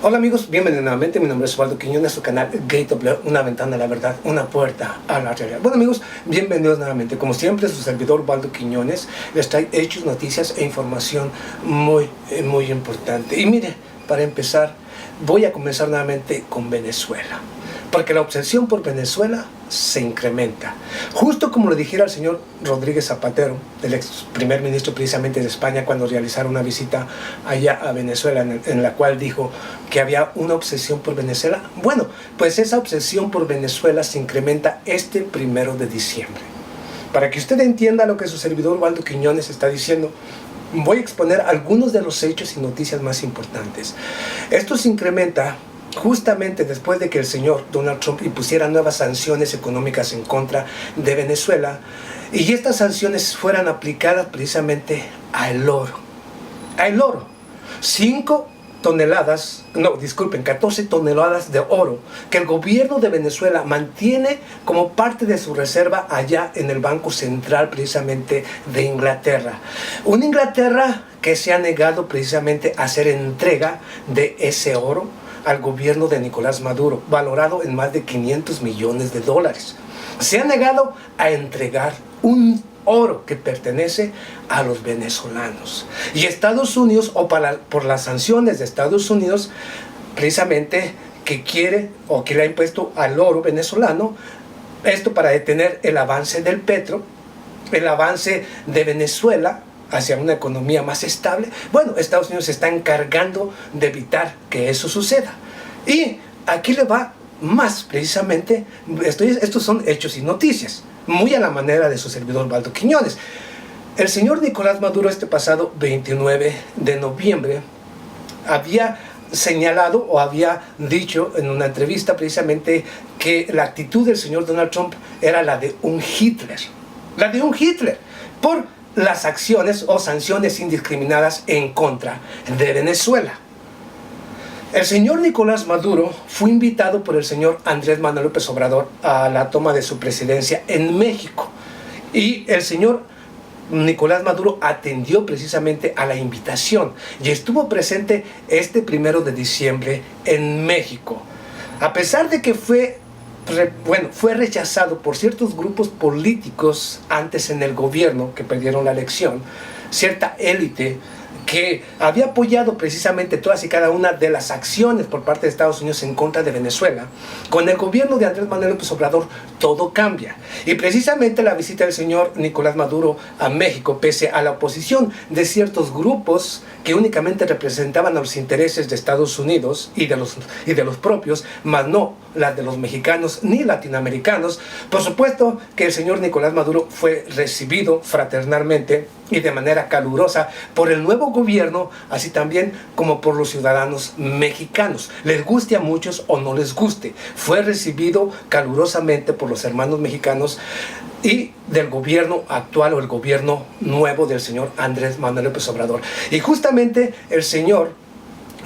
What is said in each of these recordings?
Hola amigos, bienvenidos nuevamente. Mi nombre es Osvaldo Quiñones, su canal Gate of Love, una ventana a la verdad, una puerta a la realidad. Bueno amigos, bienvenidos nuevamente. Como siempre, su servidor Osvaldo Quiñones les trae hechos, noticias e información muy importante. Y mire, para empezar, voy a comenzar nuevamente con Venezuela, porque la obsesión por Venezuela se incrementa. Justo como lo dijera el señor Rodríguez Zapatero, el ex primer ministro precisamente de España, cuando realizaron una visita allá a Venezuela, en la cual dijo que había una obsesión por Venezuela. Bueno, pues esa obsesión por Venezuela se incrementa este 1 de diciembre. Para que usted entienda lo que su servidor Osvaldo Quiñones está diciendo, voy a exponer algunos de los hechos y noticias más importantes. Esto se incrementa justamente después de que el señor Donald Trump impusiera nuevas sanciones económicas en contra de Venezuela, y estas sanciones fueran aplicadas precisamente al oro. Al oro. 14 toneladas de oro que el gobierno de Venezuela mantiene como parte de su reserva allá en el Banco Central precisamente de Inglaterra. Una Inglaterra que se ha negado precisamente a hacer entrega de ese oro al gobierno de Nicolás Maduro, valorado en más de 500 millones de dólares. Se ha negado a entregar un oro que pertenece a los venezolanos. Y Estados Unidos, por las sanciones de Estados Unidos, precisamente que quiere o que le ha impuesto al oro venezolano, esto para detener el avance del petro, el avance de Venezuela hacia una economía más estable. Bueno, Estados Unidos se está encargando de evitar que eso suceda. Y aquí le va más precisamente, estos son hechos y noticias, muy a la manera de su servidor Osvaldo Quiñones. El señor Nicolás Maduro este pasado 29 de noviembre había señalado o había dicho en una entrevista precisamente que la actitud del señor Donald Trump era la de un Hitler. La de un Hitler, por las acciones o sanciones indiscriminadas en contra de Venezuela. El señor Nicolás Maduro fue invitado por el señor Andrés Manuel López Obrador a la toma de su presidencia en México. Y el señor Nicolás Maduro atendió precisamente a la invitación y estuvo presente este 1 de diciembre en México. A pesar de que fue rechazado por ciertos grupos políticos antes en el gobierno que perdieron la elección, cierta élite que había apoyado precisamente todas y cada una de las acciones por parte de Estados Unidos en contra de Venezuela. Con el gobierno de Andrés Manuel López Obrador todo cambia. Y precisamente la visita del señor Nicolás Maduro a México, pese a la oposición de ciertos grupos que únicamente representaban a los intereses de Estados Unidos y de los propios, más no la de los mexicanos ni latinoamericanos, por supuesto que el señor Nicolás Maduro fue recibido fraternalmente y de manera calurosa por el nuevo gobierno, así también como por los ciudadanos mexicanos. Les guste a muchos o no les guste, fue recibido calurosamente por los hermanos mexicanos y del gobierno actual o el gobierno nuevo del señor Andrés Manuel López Obrador. Y justamente el señor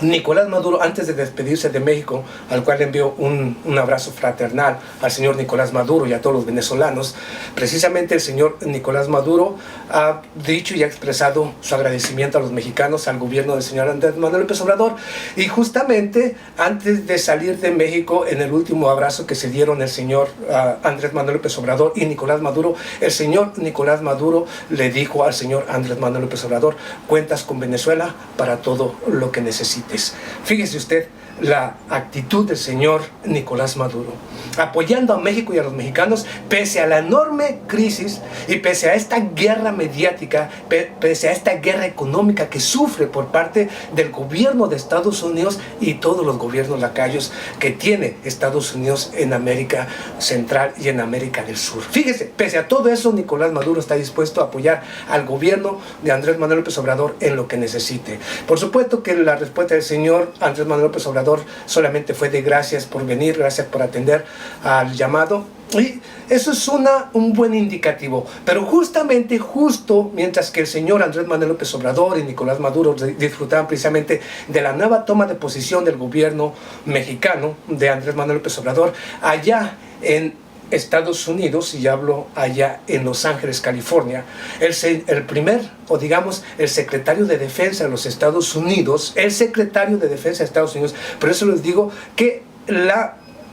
Nicolás Maduro, antes de despedirse de México, al cual le envió un abrazo fraternal al señor Nicolás Maduro y a todos los venezolanos, precisamente el señor Nicolás Maduro ha dicho y ha expresado su agradecimiento a los mexicanos, al gobierno del señor Andrés Manuel López Obrador. Y justamente antes de salir de México, en el último abrazo que se dieron el señor Andrés Manuel López Obrador y Nicolás Maduro, el señor Nicolás Maduro le dijo al señor Andrés Manuel López Obrador: cuentas con Venezuela para todo lo que necesites. Fíjese usted la actitud del señor Nicolás Maduro, apoyando a México y a los mexicanos pese a la enorme crisis y pese a esta guerra mediática, pese a esta guerra económica que sufre por parte del gobierno de Estados Unidos y todos los gobiernos lacayos que tiene Estados Unidos en América Central y en América del Sur. Fíjese, pese a todo eso, Nicolás Maduro está dispuesto a apoyar al gobierno de Andrés Manuel López Obrador en lo que necesite. Por supuesto que la respuesta del señor Andrés Manuel López Obrador solamente fue de gracias por venir, gracias por atender al llamado, y eso es un buen indicativo. Pero justo mientras que el señor Andrés Manuel López Obrador y Nicolás Maduro disfrutaban precisamente de la nueva toma de posición del gobierno mexicano de Andrés Manuel López Obrador allá en Estados Unidos, y hablo allá en Los Ángeles, California, el primer, o digamos, el secretario de Defensa de los Estados Unidos, por eso les digo que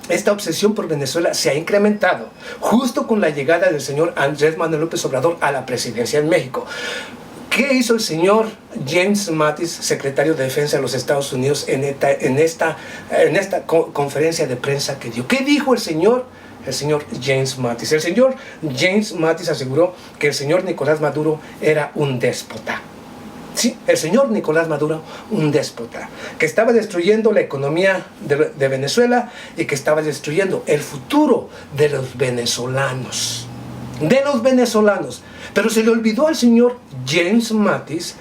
esta obsesión por Venezuela se ha incrementado justo con la llegada del señor Andrés Manuel López Obrador a la presidencia en México. ¿Qué hizo el señor James Mattis, secretario de Defensa de los Estados Unidos, en esta conferencia de prensa que dio? ¿Qué dijo el señor James Mattis? El señor James Mattis aseguró que el señor Nicolás Maduro era un déspota. Sí, el señor Nicolás Maduro, un déspota, que estaba destruyendo la economía de Venezuela y que estaba destruyendo el futuro de los venezolanos. Pero se le olvidó al señor James Mattis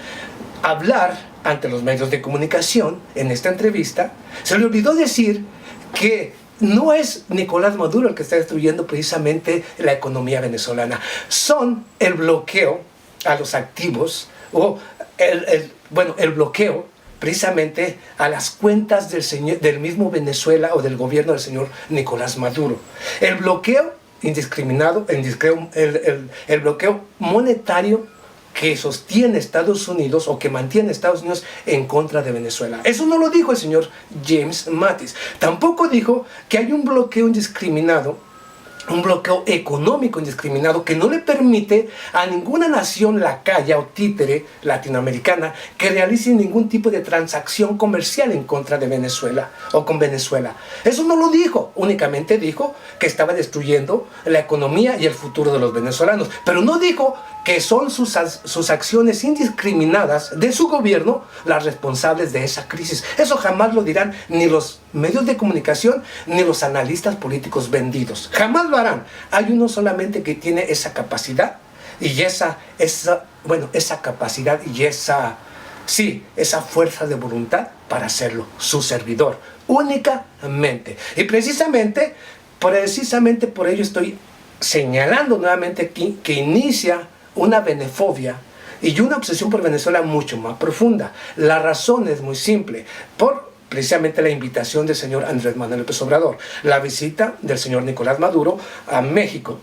hablar ante los medios de comunicación en esta entrevista. Se le olvidó decir que no es Nicolás Maduro el que está destruyendo precisamente la economía venezolana. Son el bloqueo a los activos o el bloqueo precisamente a las cuentas del mismo Venezuela o del gobierno del señor Nicolás Maduro. El bloqueo indiscriminado, el bloqueo monetario que sostiene Estados Unidos o que mantiene Estados Unidos en contra de Venezuela. Eso no lo dijo el señor James Mattis. Tampoco dijo que hay un bloqueo indiscriminado, un bloqueo económico indiscriminado que no le permite a ninguna nación lacaya o títere latinoamericana que realice ningún tipo de transacción comercial en contra de Venezuela o con Venezuela. Eso no lo dijo, únicamente dijo que estaba destruyendo la economía y el futuro de los venezolanos, pero no dijo que son sus acciones indiscriminadas de su gobierno las responsables de esa crisis. Eso jamás lo dirán ni los medios de comunicación ni los analistas políticos vendidos. Jamás lo harán. Hay uno solamente que tiene esa capacidad y esa capacidad y esa fuerza de voluntad para hacerlo, su servidor, únicamente. Y precisamente por ello estoy señalando nuevamente aquí que inicia una venefobia y una obsesión por Venezuela mucho más profunda. La razón es muy simple, por precisamente la invitación del señor Andrés Manuel López Obrador, la visita del señor Nicolás Maduro a México.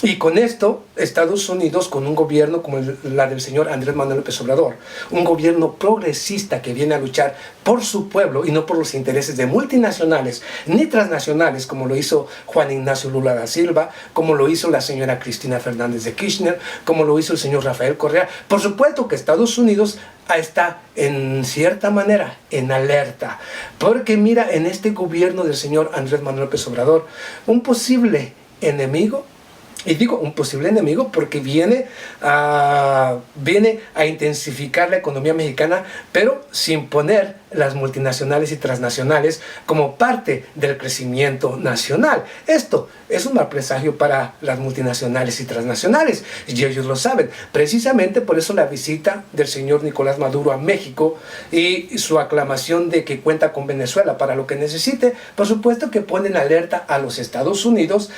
Y con esto, Estados Unidos, con un gobierno como la del señor Andrés Manuel López Obrador, un gobierno progresista que viene a luchar por su pueblo y no por los intereses de multinacionales ni transnacionales, como lo hizo Juan Ignacio Lula da Silva, como lo hizo la señora Cristina Fernández de Kirchner, como lo hizo el señor Rafael Correa. Por supuesto que Estados Unidos está en cierta manera en alerta, porque mira en este gobierno del señor Andrés Manuel López Obrador un posible enemigo. Y digo un posible enemigo porque viene a intensificar la economía mexicana, pero sin poner las multinacionales y transnacionales como parte del crecimiento nacional. Esto es un mal presagio para las multinacionales y transnacionales, y ellos lo saben. Precisamente por eso la visita del señor Nicolás Maduro a México y su aclamación de que cuenta con Venezuela para lo que necesite, por supuesto que ponen alerta a los Estados Unidos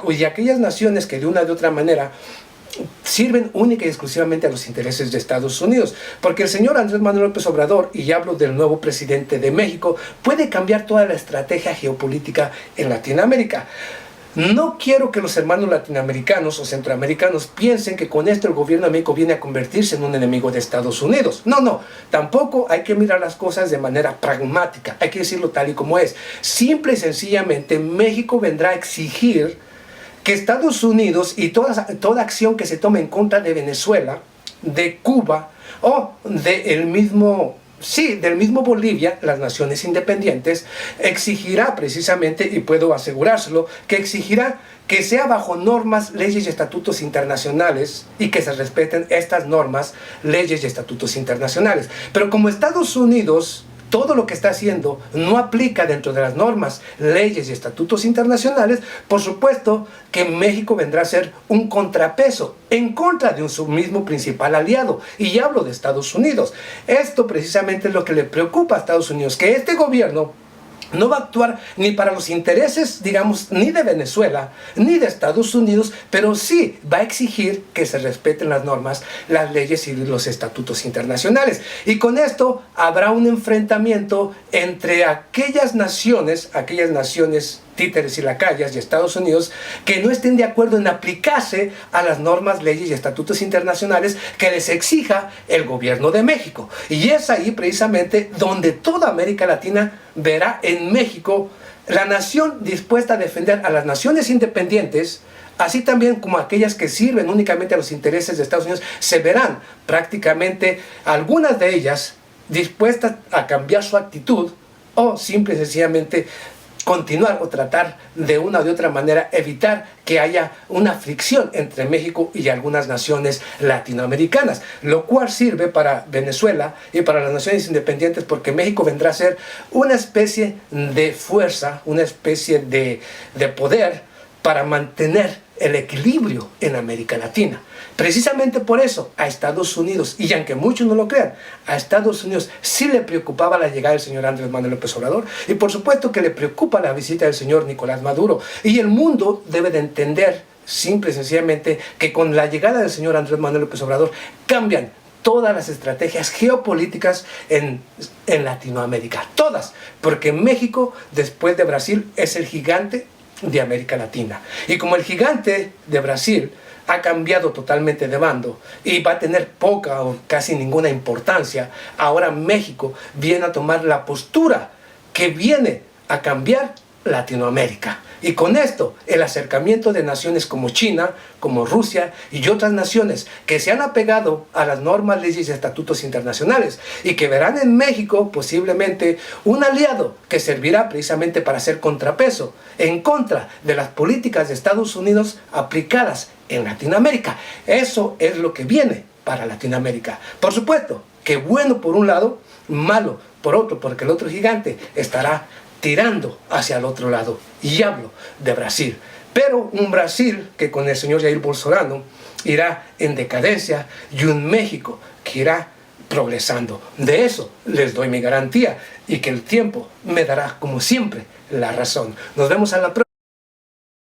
y a aquellas naciones que de una u otra manera sirven única y exclusivamente a los intereses de Estados Unidos, porque el señor Andrés Manuel López Obrador, y hablo del nuevo presidente de México, puede cambiar toda la estrategia geopolítica en Latinoamérica. No quiero que los hermanos latinoamericanos o centroamericanos piensen que con esto el gobierno de México viene a convertirse en un enemigo de Estados Unidos. No, tampoco hay que mirar las cosas de manera pragmática, hay que decirlo tal y como es. Simple y sencillamente México vendrá a exigir que Estados Unidos y toda acción que se tome en contra de Venezuela, de Cuba o del mismo Bolivia, las naciones independientes, exigirá precisamente, y puedo asegurárselo, que exigirá que sea bajo normas, leyes y estatutos internacionales y que se respeten estas normas, leyes y estatutos internacionales. Pero como Estados Unidos todo lo que está haciendo no aplica dentro de las normas, leyes y estatutos internacionales, por supuesto que México vendrá a ser un contrapeso en contra de su mismo principal aliado, y hablo de Estados Unidos. Esto precisamente es lo que le preocupa a Estados Unidos, que este gobierno no va a actuar ni para los intereses, digamos, ni de Venezuela, ni de Estados Unidos, pero sí va a exigir que se respeten las normas, las leyes y los estatutos internacionales. Y con esto habrá un enfrentamiento entre aquellas naciones títeres y lacayas y Estados Unidos que no estén de acuerdo en aplicarse a las normas, leyes y estatutos internacionales que les exija el gobierno de México. Y es ahí precisamente donde toda América Latina verá en México la nación dispuesta a defender a las naciones independientes, así también como aquellas que sirven únicamente a los intereses de Estados Unidos. Se verán prácticamente algunas de ellas dispuestas a cambiar su actitud o simple y sencillamente continuar o tratar de una o de otra manera evitar que haya una fricción entre México y algunas naciones latinoamericanas, lo cual sirve para Venezuela y para las naciones independientes, porque México vendrá a ser una especie de fuerza, una especie de poder para mantener el equilibrio en América Latina. Precisamente por eso a Estados Unidos, y aunque muchos no lo crean, a Estados Unidos sí le preocupaba la llegada del señor Andrés Manuel López Obrador, y por supuesto que le preocupa la visita del señor Nicolás Maduro. Y el mundo debe de entender simple y sencillamente que con la llegada del señor Andrés Manuel López Obrador cambian todas las estrategias geopolíticas en Latinoamérica, todas, porque México, después de Brasil, es el gigante de América Latina. Y como el gigante de Brasil ha cambiado totalmente de bando y va a tener poca o casi ninguna importancia, ahora México viene a tomar la postura que viene a cambiar Latinoamérica. Y con esto, el acercamiento de naciones como China, como Rusia y otras naciones que se han apegado a las normas, leyes y estatutos internacionales y que verán en México posiblemente un aliado que servirá precisamente para hacer contrapeso en contra de las políticas de Estados Unidos aplicadas en Latinoamérica. Eso es lo que viene para Latinoamérica. Por supuesto que bueno por un lado, malo por otro, porque el otro gigante estará tirando hacia el otro lado, y hablo de Brasil, pero un Brasil que con el señor Jair Bolsonaro irá en decadencia y un México que irá progresando. De eso les doy mi garantía y que el tiempo me dará como siempre la razón. Nos vemos a la próxima.